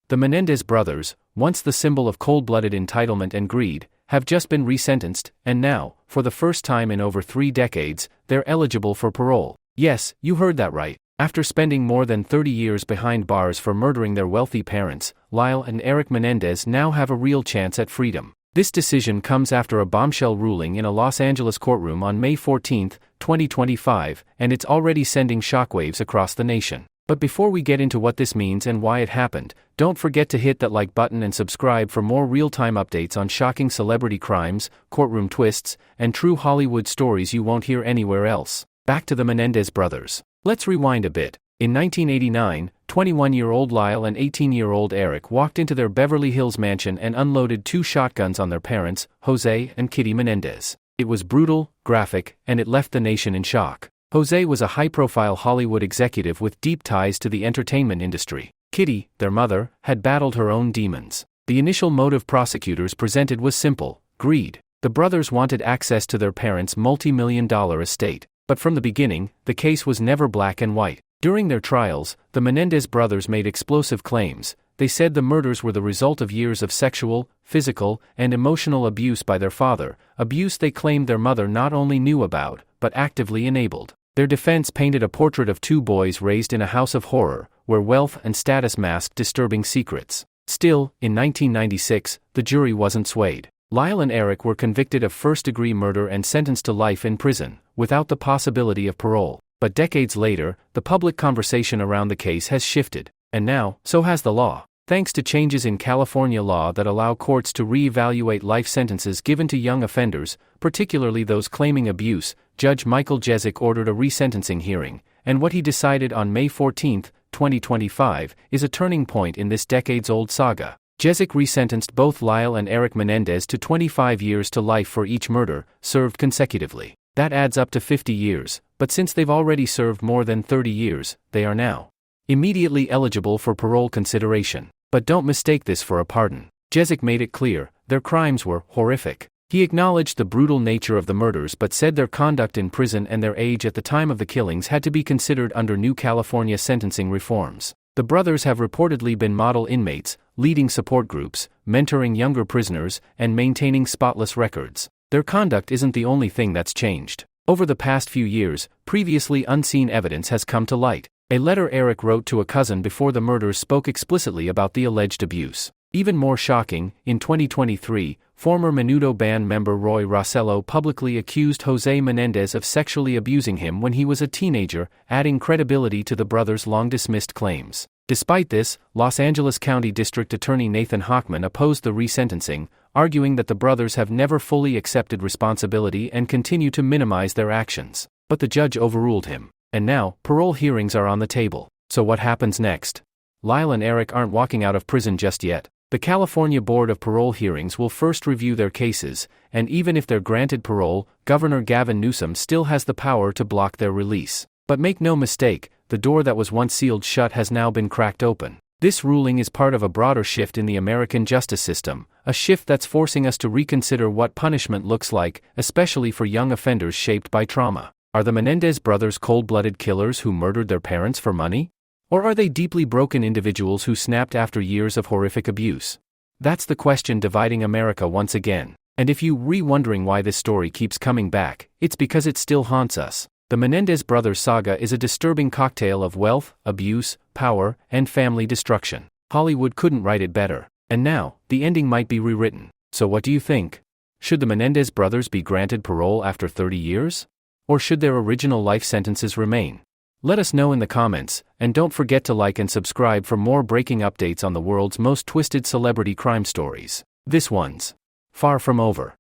The Menendez brothers, once the symbol of cold-blooded entitlement and greed, have just been resentenced, and now, for the first time in over 3 decades, they're eligible for parole. Yes, you heard that right. After spending more than 30 years behind bars for murdering their wealthy parents, Lyle and Erik Menendez now have a real chance at freedom. This decision comes after a bombshell ruling in a Los Angeles courtroom on May 14, 2025, and it's already sending shockwaves across the nation. But before we get into what this means and why it happened, don't forget to hit that like button and subscribe for more real-time updates on shocking celebrity crimes, courtroom twists, and true Hollywood stories you won't hear anywhere else. Back to the Menendez brothers. Let's rewind a bit. In 1989, 21-year-old Lyle and 18-year-old Erik walked into their Beverly Hills mansion and unloaded 2 shotguns on their parents, José and Kitty Menendez. It was brutal, graphic, and it left the nation in shock. José was a high-profile Hollywood executive with deep ties to the entertainment industry. Kitty, their mother, had battled her own demons. The initial motive prosecutors presented was simple: greed. The brothers wanted access to their parents' multi-million-dollar estate. But from the beginning, the case was never black and white. During their trials, the Menendez brothers made explosive claims. They said the murders were the result of years of sexual, physical, and emotional abuse by their father, abuse they claimed their mother not only knew about, but actively enabled. Their defense painted a portrait of 2 boys raised in a house of horror, where wealth and status masked disturbing secrets. Still, in 1996, the jury wasn't swayed. Lyle and Erik were convicted of first-degree murder and sentenced to life in prison, without the possibility of parole. But decades later, the public conversation around the case has shifted. And now, so has the law. Thanks to changes in California law that allow courts to re-evaluate life sentences given to young offenders, particularly those claiming abuse, Judge Michael Jesic ordered a resentencing hearing, and what he decided on May 14, 2025, is a turning point in this decades-old saga. Jesic resentenced both Lyle and Erik Menendez to 25 years to life for each murder, served consecutively. That adds up to 50 years, but since they've already served more than 30 years, they are now immediately eligible for parole consideration. But don't mistake this for a pardon. Jesic made it clear, their crimes were horrific. He acknowledged the brutal nature of the murders but said their conduct in prison and their age at the time of the killings had to be considered under new California sentencing reforms. The brothers have reportedly been model inmates, leading support groups, mentoring younger prisoners, and maintaining spotless records. Their conduct isn't the only thing that's changed. Over the past few years, previously unseen evidence has come to light. A letter Erik wrote to a cousin before the murders spoke explicitly about the alleged abuse. Even more shocking, in 2023, former Menudo band member Roy Rossello publicly accused José Menendez of sexually abusing him when he was a teenager, adding credibility to the brothers' long-dismissed claims. Despite this, Los Angeles County District Attorney Nathan Hochman opposed the resentencing, arguing that the brothers have never fully accepted responsibility and continue to minimize their actions. But the judge overruled him. And now, parole hearings are on the table. So what happens next? Lyle and Erik aren't walking out of prison just yet. The California Board of Parole Hearings will first review their cases, and even if they're granted parole, Governor Gavin Newsom still has the power to block their release. But make no mistake, the door that was once sealed shut has now been cracked open. This ruling is part of a broader shift in the American justice system, a shift that's forcing us to reconsider what punishment looks like, especially for young offenders shaped by trauma. Are the Menendez brothers cold-blooded killers who murdered their parents for money? Or are they deeply broken individuals who snapped after years of horrific abuse? That's the question dividing America once again. And if you're wondering why this story keeps coming back, it's because it still haunts us. The Menendez brothers saga is a disturbing cocktail of wealth, abuse, power, and family destruction. Hollywood couldn't write it better. And now, the ending might be rewritten. So what do you think? Should the Menendez brothers be granted parole after 30 years? Or should their original life sentences remain? Let us know in the comments, and don't forget to like and subscribe for more breaking updates on the world's most twisted celebrity crime stories. This one's far from over.